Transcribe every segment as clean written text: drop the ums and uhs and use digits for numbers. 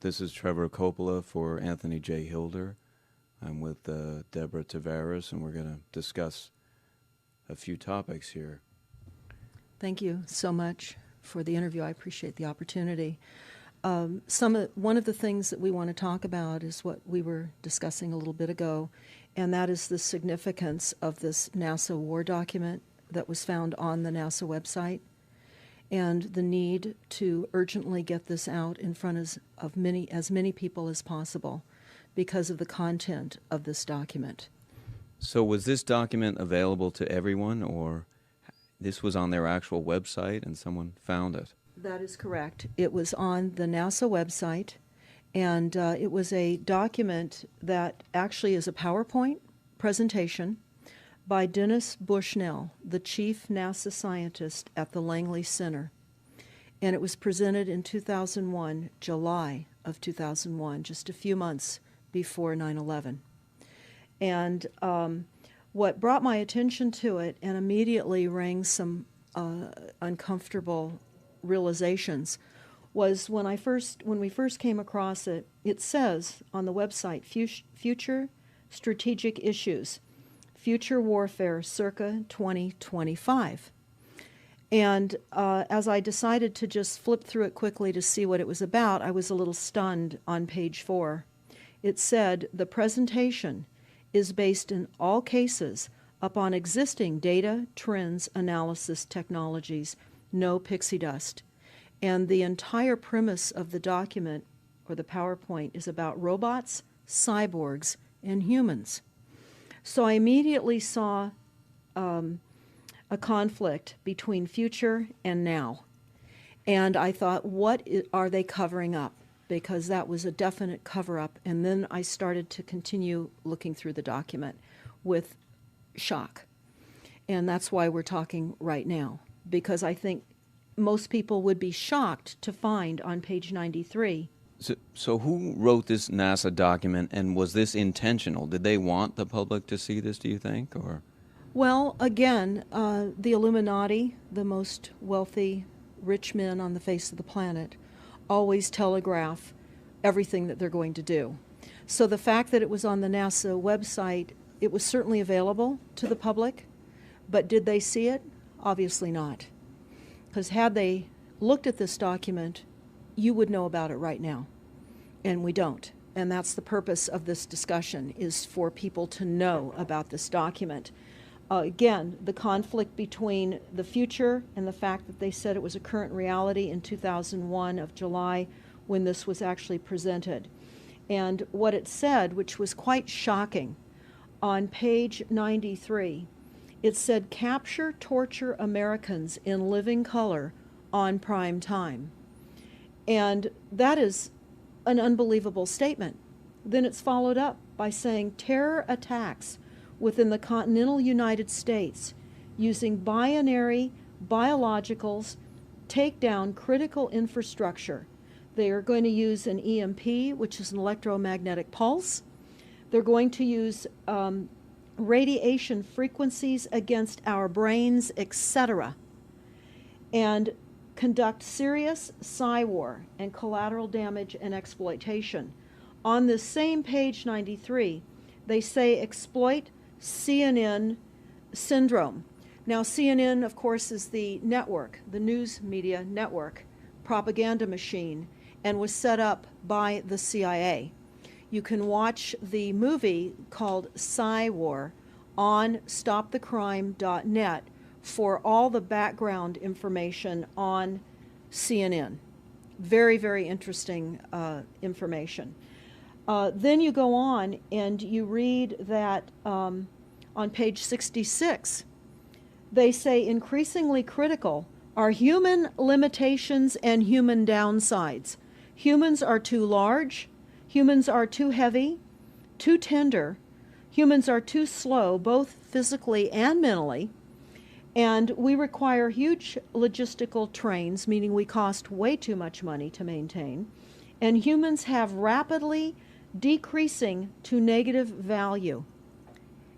This is Trevor Coppola for Anthony J. Hilder. I'm with Deborah Tavares, and we're going to discuss a few topics here. Thank you so much for the interview. I appreciate the opportunity. One of the things that we want to talk about is what we were discussing a little bit ago, and that is the significance of this NASA war document that was found on the NASA website, and the need to urgently get this out in front of as many people as possible because of the content of this document. So was this document available to everyone, or this was on their actual website and someone found it? That is correct. It was on the NASA website, and it was a document that actually is a PowerPoint presentation by Dennis Bushnell, the chief NASA scientist at the Langley Center. And it was presented in 2001, July of 2001, just a few months before 9/11. And what brought my attention to it and immediately rang some uncomfortable realizations was when we first came across it. It says on the website, Future Strategic Issues, Future Warfare circa 2025. And as I decided to just flip through it quickly to see what it was about, I was a little stunned on page 4. It said, the presentation is based in all cases upon existing data, trends, analysis technologies, no pixie dust. And the entire premise of the document, or the PowerPoint, is about robots, cyborgs, and humans. So I immediately saw a conflict between future and now. And I thought, what are they covering up? Because that was a definite cover-up. And then I started to continue looking through the document with shock. And that's why we're talking right now, because I think most people would be shocked to find on page 93. So who wrote this NASA document, and was this intentional? Did they want the public to see this, do you think? Or? Well, again, the Illuminati, the most wealthy, rich men on the face of the planet, always telegraph everything that they're going to do. So the fact that it was on the NASA website, it was certainly available to the public, but did they see it? Obviously not. Because had they looked at this document, you would know about it right now. And we don't. And that's the purpose of this discussion, is for people to know about this document. Again, the conflict between the future and the fact that they said it was a current reality in 2001 of July when this was actually presented. And what it said, which was quite shocking, on page 93, it said, capture, torture Americans in living color on prime time. And that is an unbelievable statement. Then it's followed up by saying terror attacks within the continental United States using binary biologicals take down critical infrastructure. They are going to use an EMP, which is an electromagnetic pulse. They're going to use radiation frequencies against our brains, etc., and conduct serious psy-war and collateral damage and exploitation. On this same page 93, they say exploit CNN syndrome. Now, CNN, of course, is the network, the news media network, propaganda machine, and was set up by the CIA. You can watch the movie called Psy-War on stopthecrime.net for all the background information on CNN. Very, very interesting information. Then you go on and you read that on page 66, they say increasingly critical are human limitations and human downsides. Humans are too large, humans are too heavy, too tender, humans are too slow, both physically and mentally, and we require huge logistical trains, meaning we cost way too much money to maintain, and humans have rapidly decreasing to negative value.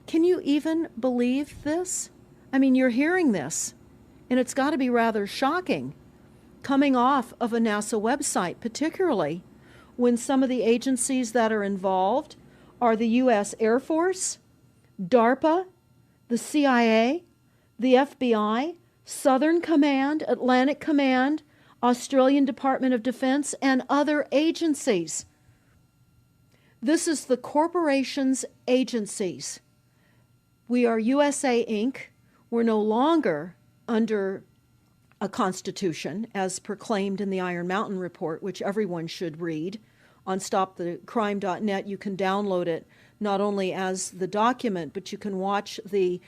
Can you even believe this? I mean, you're hearing this, and it's got to be rather shocking coming off of a NASA website, particularly when some of the agencies that are involved are the U.S. Air Force, DARPA, the CIA, the FBI, Southern Command, Atlantic Command, Australian Department of Defense, and other agencies. This is the corporation's agencies. We are USA Inc. We're no longer under a constitution as proclaimed in the Iron Mountain Report, which everyone should read. On stopthecrime.net, you can download it not only as the document, but you can watch the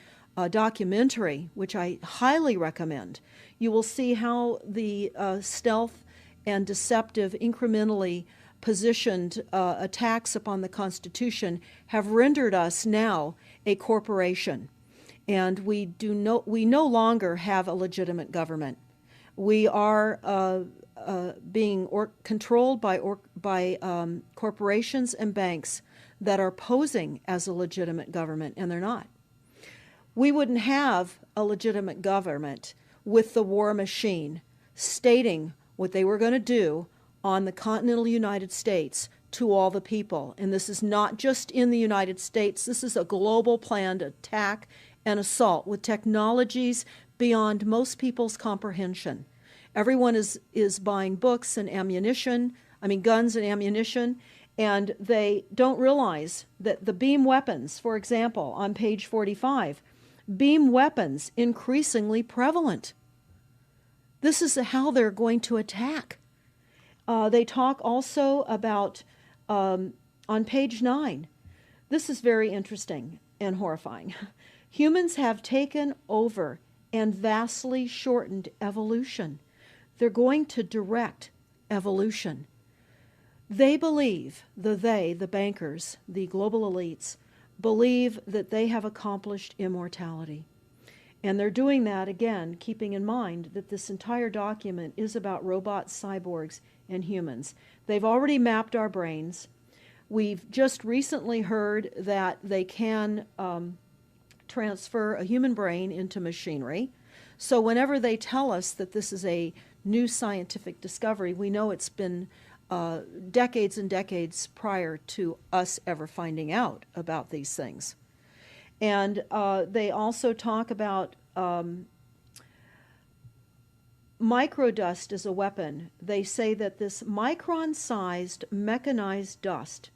documentary, which I highly recommend. You will see how the stealth and deceptive, incrementally positioned attacks upon the Constitution have rendered us now a corporation. And we no longer have a legitimate government. We are being controlled by corporations and banks that are posing as a legitimate government, and they're not. We wouldn't have a legitimate government with the war machine stating what they were going to do on the continental United States to all the people. And this is not just in the United States. This is a global planned attack and assault with technologies beyond most people's comprehension. Everyone is buying books and ammunition, guns and ammunition, and they don't realize that the beam weapons, for example, on page 45, beam weapons increasingly prevalent. This is how they're going to attack. They talk also about, on page 9, this is very interesting and horrifying. Humans have taken over and vastly shortened evolution. They're going to direct evolution. They believe, the bankers, the global elites, believe that they have accomplished immortality. And they're doing that, again, keeping in mind that this entire document is about robots, cyborgs, and humans. They've already mapped our brains. We've just recently heard that they can transfer a human brain into machinery. So whenever they tell us that this is a new scientific discovery, we know it's been decades and decades prior to us ever finding out about these things. And they also talk about microdust as a weapon. They say that this micron-sized mechanized dust,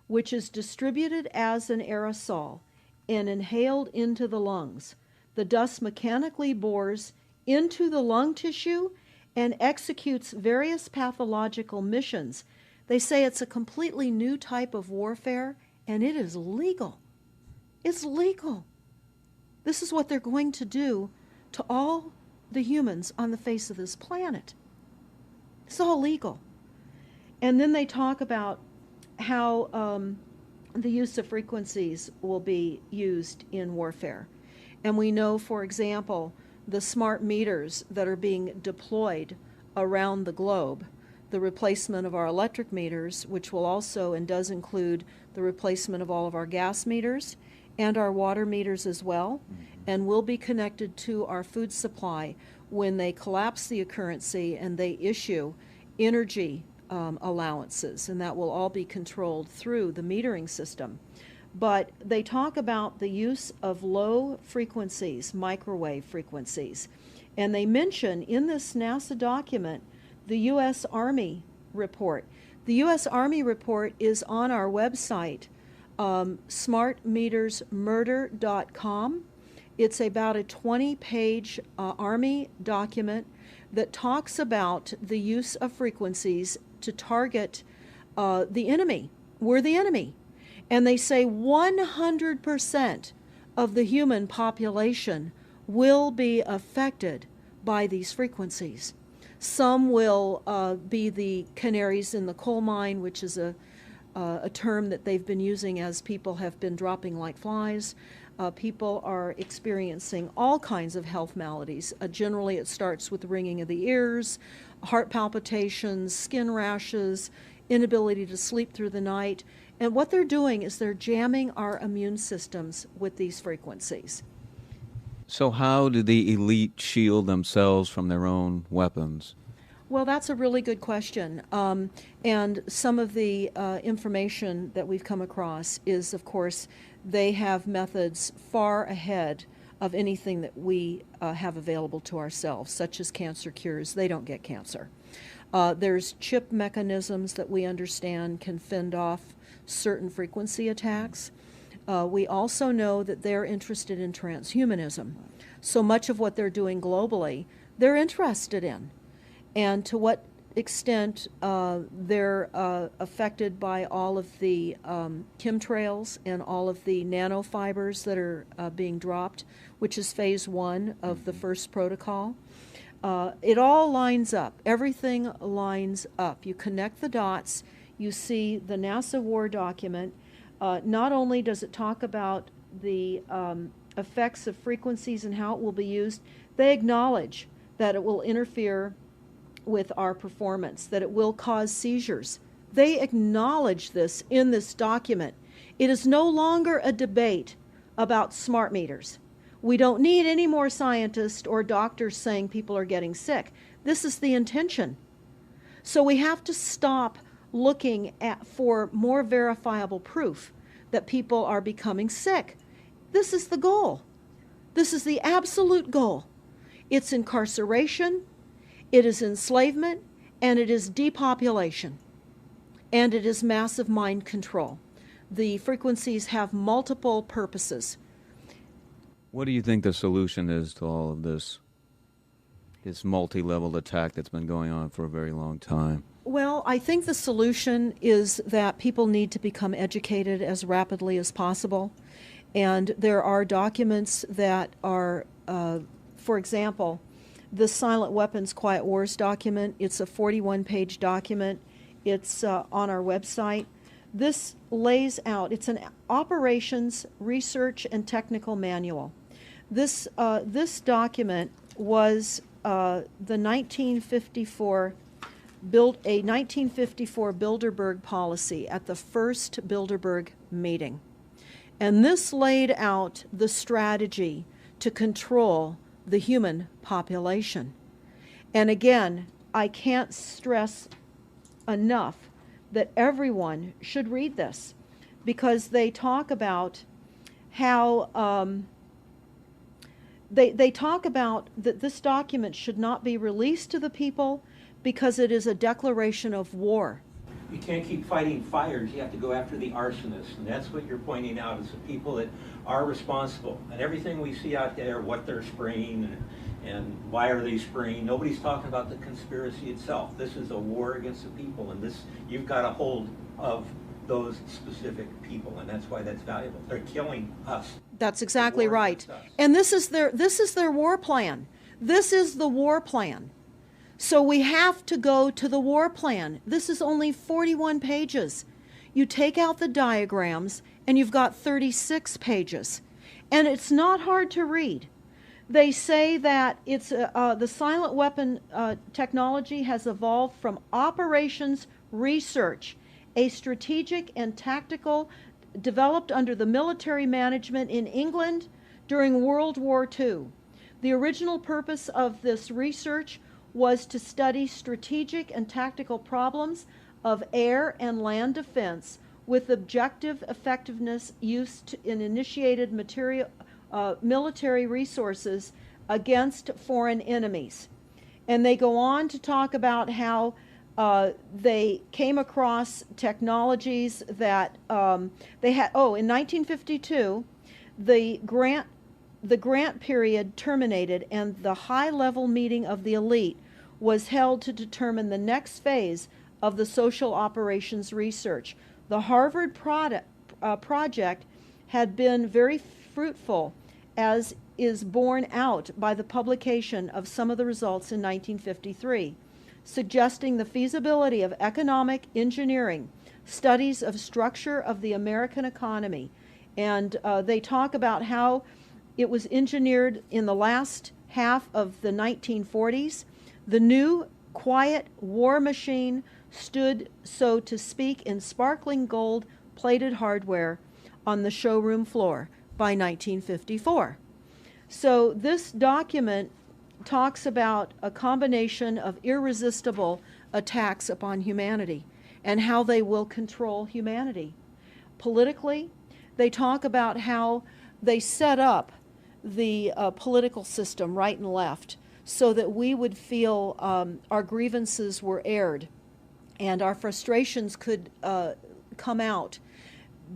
which is distributed as an aerosol and inhaled into the lungs, the dust mechanically bores into the lung tissue and executes various pathological missions. They say it's a completely new type of warfare, and it is legal. It's legal. This is what they're going to do to all the humans on the face of this planet. It's all legal. And then they talk about how the use of frequencies will be used in warfare. And we know, for example, the smart meters that are being deployed around the globe, the replacement of our electric meters, which will also and does include the replacement of all of our gas meters and our water meters as well, and will be connected to our food supply when they collapse the currency and they issue energy allowances, and that will all be controlled through the metering system. But they talk about the use of low frequencies, microwave frequencies, and they mention in this NASA document the U.S. Army report. The U.S. Army report is on our website, smartmetersmurder.com. It's about a 20-page Army document that talks about the use of frequencies to target the enemy. We're the enemy. And they say 100% of the human population will be affected by these frequencies. Some will be the canaries in the coal mine, which is a term that they've been using as people have been dropping like flies. People are experiencing all kinds of health maladies. Generally, it starts with the ringing of the ears, heart palpitations, skin rashes, inability to sleep through the night. And what they're doing is they're jamming our immune systems with these frequencies. So how do the elite shield themselves from their own weapons? Well, that's a really good question. And some of the information that we've come across is, of course, they have methods far ahead of anything that we have available to ourselves, such as cancer cures. They don't get cancer. There's chip mechanisms that we understand can fend off certain frequency attacks. We also know that they're interested in transhumanism. So much of what they're doing globally, they're interested in. And to what extent they're affected by all of the chemtrails and all of the nanofibers that are being dropped, which is phase 1 of the first protocol. It all lines up. Everything lines up. You connect the dots. You see the NASA war document. Not only does it talk about the effects of frequencies and how it will be used, they acknowledge that it will interfere with our performance, that it will cause seizures. They acknowledge this in this document. It is no longer a debate about smart meters. We don't need any more scientists or doctors saying people are getting sick. This is the intention. So we have to stop looking for more verifiable proof that people are becoming sick. This is the goal. This is the absolute goal. It's incarceration, it is enslavement, and it is depopulation. And it is massive mind control. The frequencies have multiple purposes. What do you think the solution is to all of this multi-level attack that's been going on for a very long time? Well, I think the solution is that people need to become educated as rapidly as possible. And there are documents that are, for example, the Silent Weapons Quiet Wars document. It's a 41-page document. It's on our website. This lays out, it's an operations, research, and technical manual. This document was a 1954 Bilderberg policy at the first Bilderberg meeting. And this laid out the strategy to control the human population. And again, I can't stress enough that everyone should read this, because they talk about how they talk about that this document should not be released to the people because it is a declaration of war. You can't keep fighting fires. You have to go after the arsonists, and that's what you're pointing out, is the people that are responsible. And everything we see out there, what they're spraying and why are they spraying, nobody's talking about the conspiracy itself. This is a war against the people, and this, you've got a hold of those specific people, and that's why that's valuable. They're killing us. That's exactly right. And this is their war plan. This is the war plan. So we have to go to the war plan. This is only 41 pages. You take out the diagrams and you've got 36 pages. And it's not hard to read. They say that it's the silent weapon technology has evolved from operations research, a strategic and tactical developed under the military management in England during World War II. The original purpose of this research was to study strategic and tactical problems of air and land defense with objective effectiveness used in initiated military resources against foreign enemies. And they go on to talk about how they came across technologies that they had. Oh, in 1952, the grant period terminated, and the high-level meeting of the elite was held to determine the next phase of the social operations research. The Harvard project had been very fruitful, as is borne out by the publication of some of the results in 1953, suggesting the feasibility of economic engineering, studies of structure of the American economy. And they talk about how it was engineered in the last half of the 1940s. The new quiet war machine stood, so to speak, in sparkling gold-plated hardware on the showroom floor by 1954. So this document talks about a combination of irresistible attacks upon humanity and how they will control humanity. Politically, they talk about how they set up the political system, right and left, so that we would feel our grievances were aired and our frustrations could come out.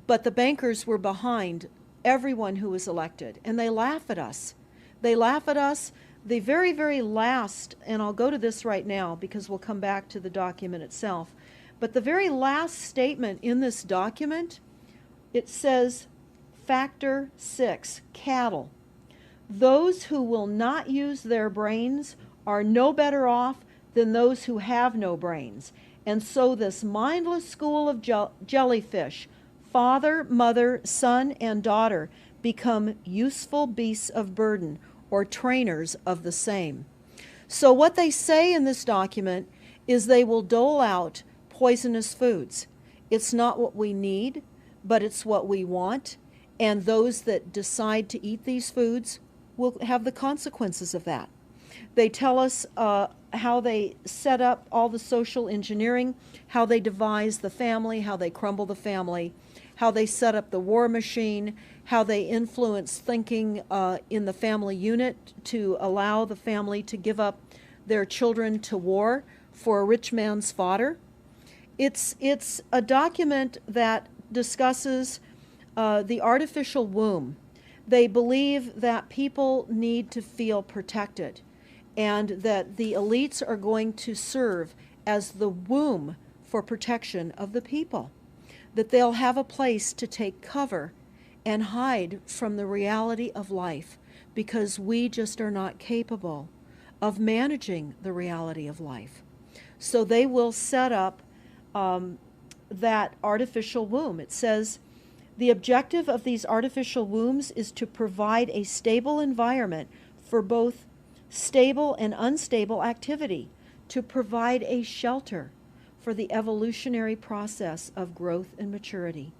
But the bankers were behind everyone who was elected, and they laugh at us. They laugh at us. The very, very last, and I'll go to this right now because we'll come back to the document itself, but the very last statement in this document, it says, Factor 6, cattle. Those who will not use their brains are no better off than those who have no brains. And so this mindless school of jellyfish, father, mother, son, and daughter, become useful beasts of burden, or trainers of the same. So what they say in this document is they will dole out poisonous foods. It's not what we need, but it's what we want, and those that decide to eat these foods will have the consequences of that. They tell us how they set up all the social engineering, how they devise the family, how they crumble the family, how they set up the war machine, how they influence thinking in the family unit to allow the family to give up their children to war for a rich man's fodder. It's a document that discusses the artificial womb. They believe that people need to feel protected and that the elites are going to serve as the womb for protection of the people, that they'll have a place to take cover and hide from the reality of life because we just are not capable of managing the reality of life. So they will set up that artificial womb. It says, the objective of these artificial wombs is to provide a stable environment for both stable and unstable activity, to provide a shelter for the evolutionary process of growth and maturity,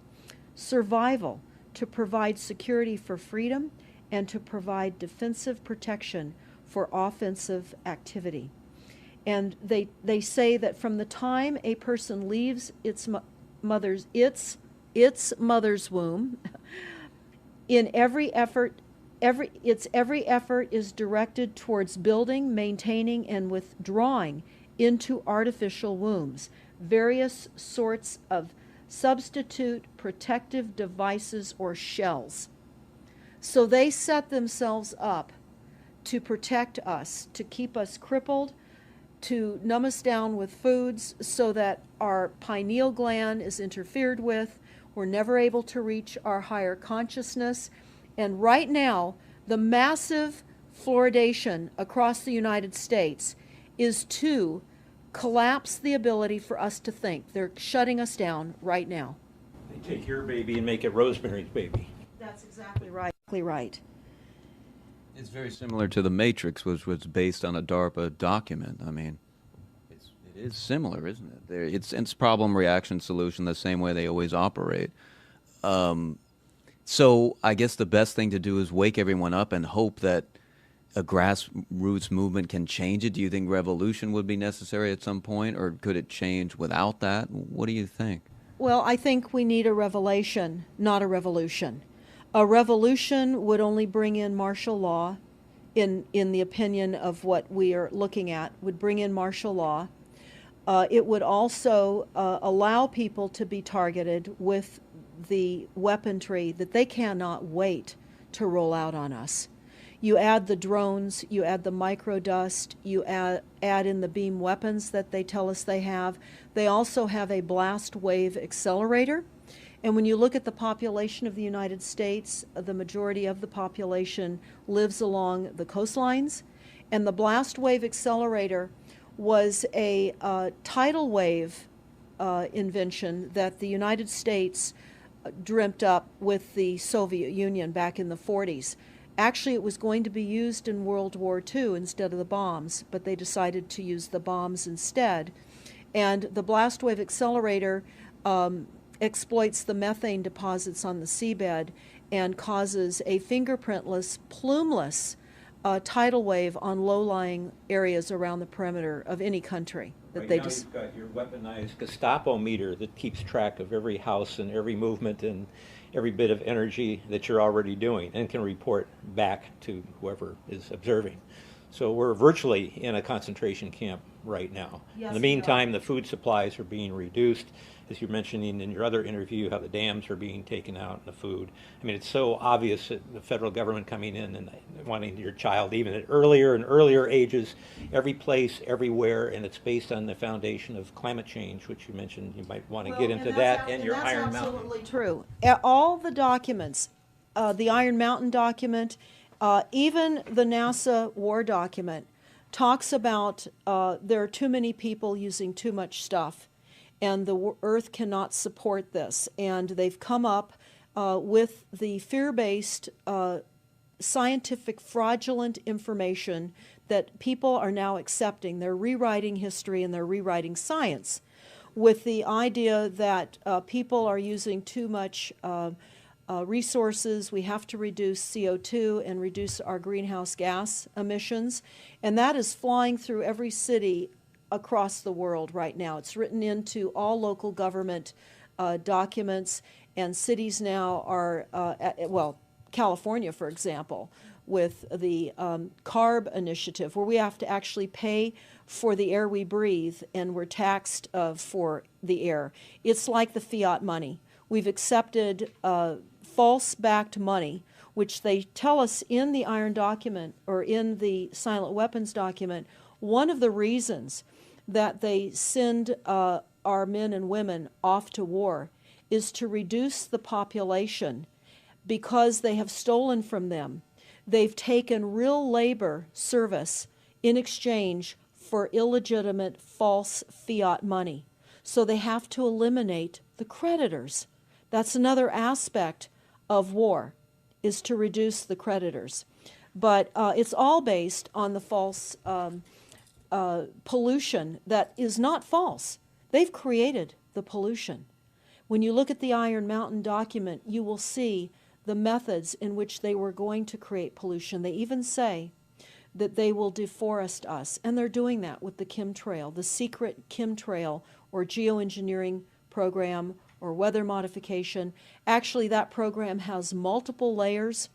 survival, to provide security for freedom, and to provide defensive protection for offensive activity. And they say that from the time a person leaves its mother's womb, in every effort is directed towards building, maintaining, and withdrawing into artificial wombs, various sorts of substitute protective devices or shells. So they set themselves up to protect us, to keep us crippled, to numb us down with foods so that our pineal gland is interfered with. We're never able to reach our higher consciousness. And right now, the massive fluoridation across the United States is to collapse the ability for us to think. They're shutting us down right now. They take your baby and make it Rosemary's Baby. That's exactly right. Right. It's very similar to The Matrix, which was based on a DARPA document. I mean, it is similar, isn't it? It's problem, reaction, solution, the same way they always operate. So I guess the best thing to do is wake everyone up and hope that a grassroots movement can change it. Do you think revolution would be necessary at some point, or could it change without that? What do you think? Well, I think we need a revelation, not a revolution. A revolution would only bring in martial law, in the opinion of what we are looking at, would bring in martial law. It would also allow people to be targeted with the weaponry that they cannot wait to roll out on us. You add the drones, you add the microdust, you add in the beam weapons that they tell us they have. They also have a blast wave accelerator. And when you look at the population of the United States, the majority of the population lives along the coastlines. And the blast wave accelerator was a tidal wave invention that the United States dreamt up with the Soviet Union back in the 40s. Actually, it was going to be used in World War II instead of the bombs, but they decided to use the bombs instead. And the blast wave accelerator exploits the methane deposits on the seabed and causes a fingerprintless, plumeless tidal wave on low-lying areas around the perimeter of any country. That Right they now just you've got your weaponized Gestapo meter that keeps track of every house and every movement and every bit of energy that you're already doing and can report back to whoever is observing. So we're virtually in a concentration camp right now. Yes, In the we are. meantime, the food supplies are being reduced, as you're mentioning in your other interview, how the dams are being taken out and the food. I mean, it's so obvious that the federal government coming in and wanting your child even at earlier and earlier ages, every place, everywhere, and it's based on the foundation of climate change, which you mentioned. You might want to get into that and your Iron Mountain. That's absolutely true. All the documents, the Iron Mountain document, even the NASA war document, talks about there are too many people using too much stuff, and the Earth cannot support this. And they've come up with the fear-based, scientific, fraudulent information that people are now accepting. They're rewriting history and they're rewriting science with the idea that people are using too much resources. We have to reduce CO2 and reduce our greenhouse gas emissions. And that is flying through every city across the world right now. It's written into all local government documents, and cities now are, well, California, for example, with the CARB initiative, where we have to actually pay for the air we breathe, and we're taxed for the air. It's like the fiat money. We've accepted false-backed money, which they tell us in the Iron document or in the silent weapons document. One of the reasons that they send our men and women off to war is to reduce the population because they have stolen from them. They've taken real labor service in exchange for illegitimate false fiat money. So they have to eliminate the creditors. That's another aspect of war, is to reduce the creditors. But it's all based on the false pollution that is not false. They've created the pollution. When you look at the Iron Mountain document, you will see the methods in which they were going to create pollution. They even say that they will deforest us, and they're doing that with the chemtrail, the secret chemtrail or geoengineering program or weather modification. Actually, that program has multiple layers.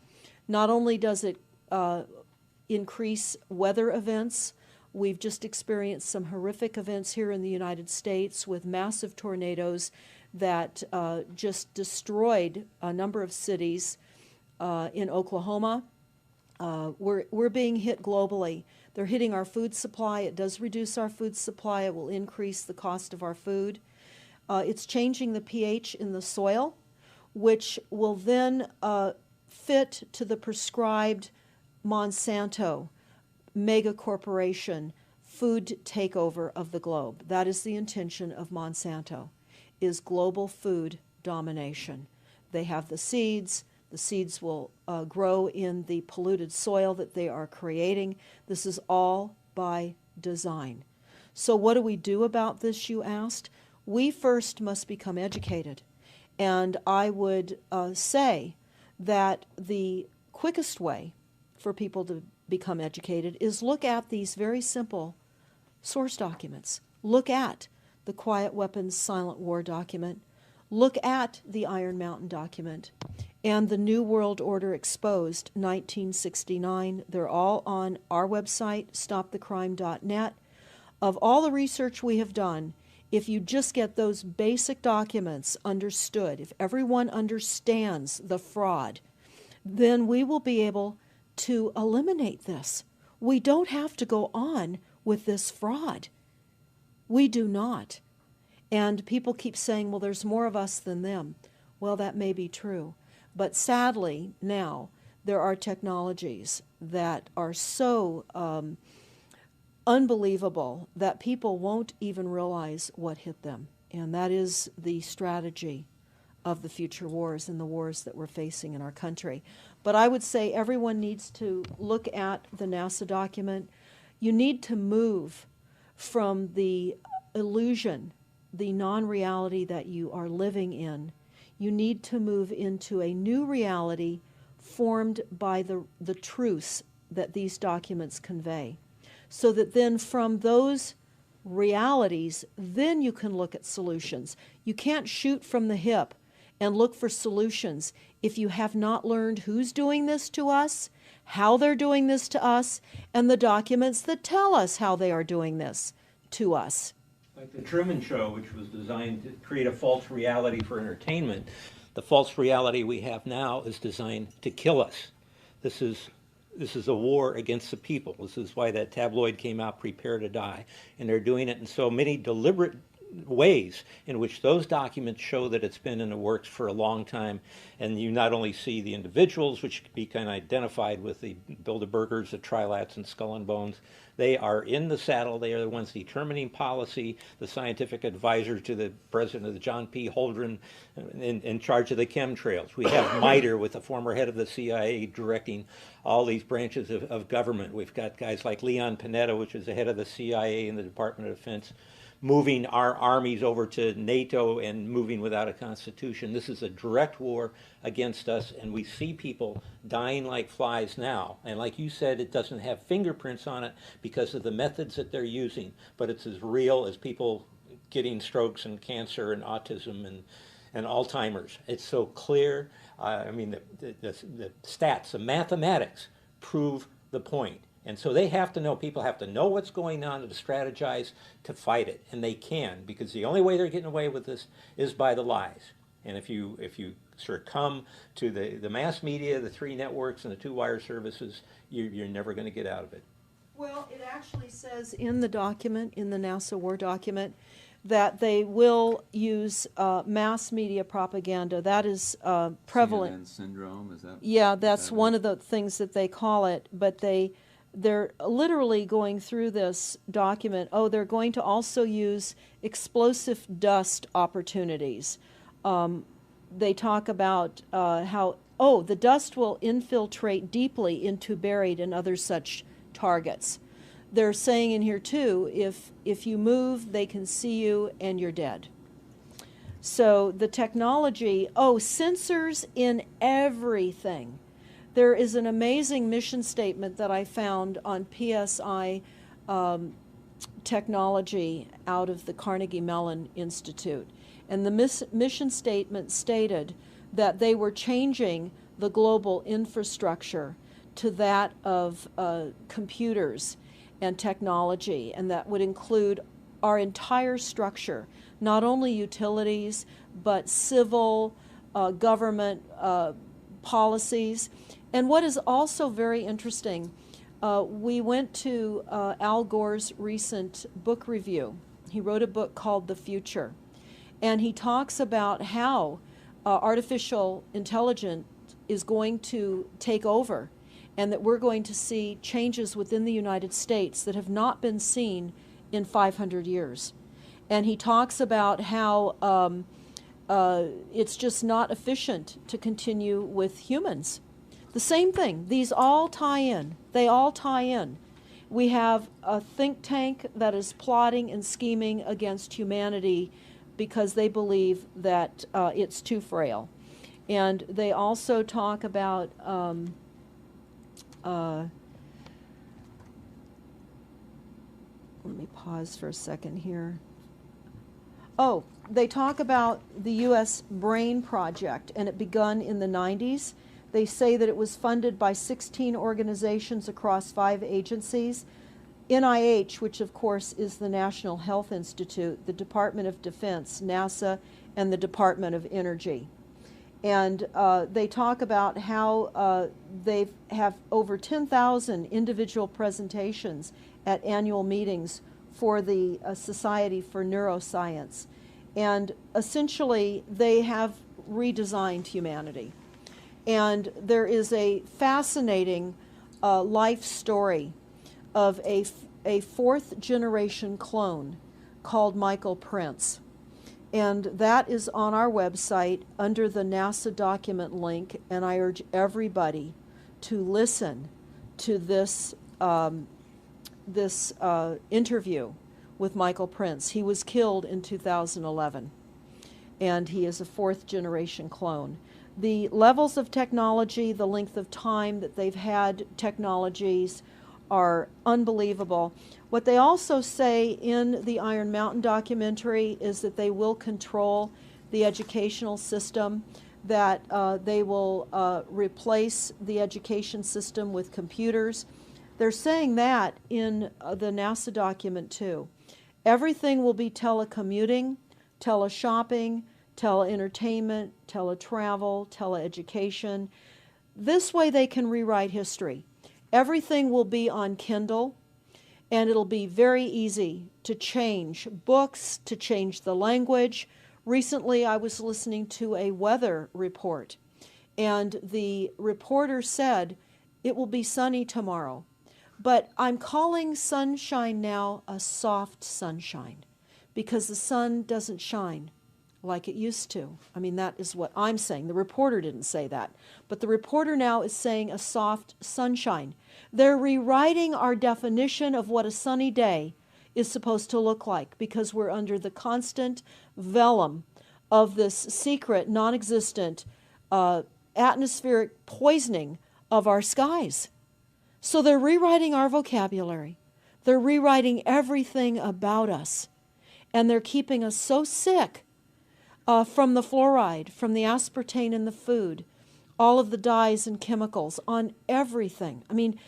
Not only does it increase weather events, we've just experienced some horrific events here in the United States with massive tornadoes that just destroyed a number of cities in Oklahoma. We're being hit globally. They're hitting our food supply. It does reduce our food supply. It will increase the cost of our food. It's changing the pH in the soil, which will then fit to the prescribed Monsanto mega corporation food takeover of the globe. That is the intention of Monsanto, is global food domination. They have the seeds. The seeds will grow in the polluted soil that they are creating. This is all by design. So what do we do about this, you asked? We first must become educated. And I would say that the quickest way for people to become educated is look at these very simple source documents. Look at the Quiet Weapons Silent War document. Look at the Iron Mountain document and the New World Order Exposed, 1969. They're all on our website, stopthecrime.net. Of all the research we have done, if you just get those basic documents understood, if everyone understands the fraud, then we will be able to eliminate this. We don't have to go on with this fraud. We do not. And people keep saying, well, there's more of us than them. Well, that may be true. But sadly, now, there are technologies that are so unbelievable that people won't even realize what hit them. And that is the strategy of the future wars and the wars that we're facing in our country. But I would say everyone needs to look at the NASA document. You need to move from the illusion, the non-reality that you are living in. You need to move into a new reality formed by the truths that these documents convey. So that then from those realities, then you can look at solutions. You can't shoot from the hip and look for solutions if you have not learned who's doing this to us, how they're doing this to us, and the documents that tell us how they are doing this to us. Like the Truman Show, which was designed to create a false reality for entertainment, the false reality we have now is designed to kill us. This is a war against the people. This is why that tabloid came out, Prepare to Die. And they're doing it in so many deliberate ways in which those documents show that it's been in the works for a long time. And you not only see the individuals, which can be kind of identified with the Bilderbergers, the Trilats, and Skull and Bones. They are in the saddle. They are the ones determining policy, the scientific advisor to the president of the John P. Holdren in charge of the chemtrails. We have MITRE with the former head of the CIA directing all these branches of government. We've got guys like Leon Panetta, which is the head of the CIA and the Department of Defense, moving our armies over to NATO and moving without a constitution. This is a direct war against us, and we see people dying like flies now. And like you said, it doesn't have fingerprints on it because of the methods that they're using, but it's as real as people getting strokes and cancer and autism and Alzheimer's. It's so clear. I mean, the stats, the mathematics prove the point. And so they have to know, people have to know what's going on to strategize to fight it. And they can, because the only way they're getting away with this is by the lies. And if you succumb to the mass media, the 3 networks, and the 2 wire services, you're never going to get out of it. Well, it actually says in the document, in the NASA War document, that they will use mass media propaganda. That is prevalent. CNN syndrome, is that? Yeah, that's one of the things that they call it. But they're literally going through this document. Oh, they're going to also use explosive dust opportunities. They talk about how, the dust will infiltrate deeply into buried and other such targets. They're saying in here too, if you move, they can see you and you're dead. So the technology, sensors in everything. There is an amazing mission statement that I found on PSI technology out of the Carnegie Mellon Institute. And the mission statement stated that they were changing the global infrastructure to that of computers and technology, and that would include our entire structure, not only utilities, but civil, government policies. And what is also very interesting, we went to Al Gore's recent book review. He wrote a book called The Future, and he talks about how artificial intelligence is going to take over, and that we're going to see changes within the United States that have not been seen in 500 years. And he talks about how it's just not efficient to continue with humans. The same thing. These all tie in. They all tie in. We have a think tank that is plotting and scheming against humanity because they believe that it's too frail. And they also talk about let me pause for a second here. They talk about the U.S. Brain Project, and it begun in the 90s. They say that it was funded by 16 organizations across 5 agencies. NIH, which of course is the National Health Institute, the Department of Defense, NASA, and the Department of Energy. And they talk about how they have over 10,000 individual presentations at annual meetings for the Society for Neuroscience. And essentially, they have redesigned humanity. And there is a fascinating life story of a 4th generation clone called Michael Prince. And that is on our website under the NASA document link, and I urge everybody to listen to this interview with Michael Prince. He was killed in 2011, and he is a 4th generation clone. The levels of technology, the length of time that they've had technologies are unbelievable. What they also say in the Iron Mountain documentary is that they will control the educational system, that they will replace the education system with computers. They're saying that in the NASA document too. Everything will be telecommuting, teleshopping, tele-entertainment, teletravel, teleeducation. This way they can rewrite history. Everything will be on Kindle, and it'll be very easy to change books, to change the language. Recently I was listening to a weather report, and the reporter said it will be sunny tomorrow. But I'm calling sunshine now a soft sunshine, because the sun doesn't shine like it used to. I mean, that is what I'm saying. The reporter didn't say that. But the reporter now is saying a soft sunshine. They're rewriting our definition of what a sunny day is supposed to look like, because we're under the constant vellum of this secret, non-existent atmospheric poisoning of our skies. So they're rewriting our vocabulary. They're rewriting everything about us. And they're keeping us so sick from the fluoride, from the aspartame in the food, all of the dyes and chemicals on everything. I mean,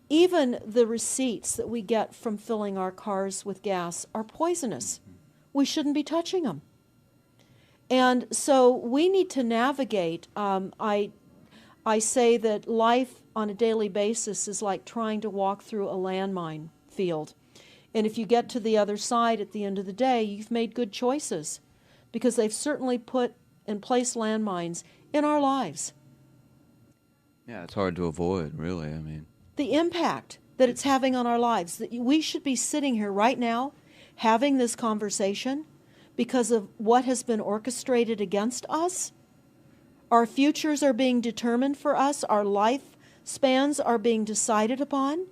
even the receipts that we get from filling our cars with gas are poisonous. We shouldn't be touching them. And so we need to navigate. I say that life on a daily basis is like trying to walk through a landmine field. And if you get to the other side at the end of the day, you've made good choices, because they've certainly put and placed landmines in our lives. Yeah, it's hard to avoid, really. I mean, the impact that it's having on our lives, that we should be sitting here right now having this conversation because of what has been orchestrated against us. Our futures are being determined for us. Our lifespans are being decided upon.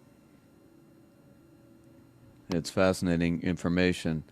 it's fascinating information.